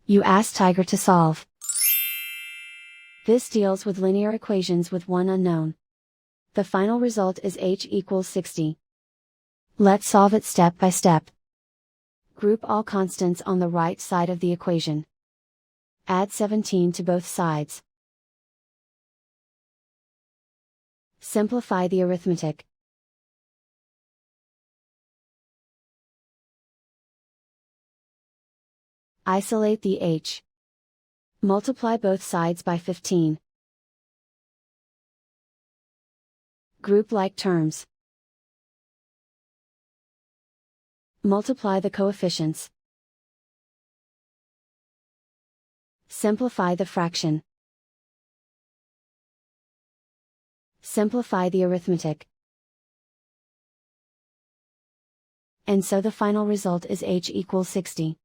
You ask Tiger to solve. This deals with linear equations with one unknown. The final result is h equals 60. Let's solve it step by step. Group all constants on the right side of the equation. Add 17 to both sides. Simplify the arithmetic. Isolate the h. Multiply both sides by 15. Group like terms. Multiply the coefficients. Simplify the fraction. Simplify the arithmetic. And so the final result is h equals 60.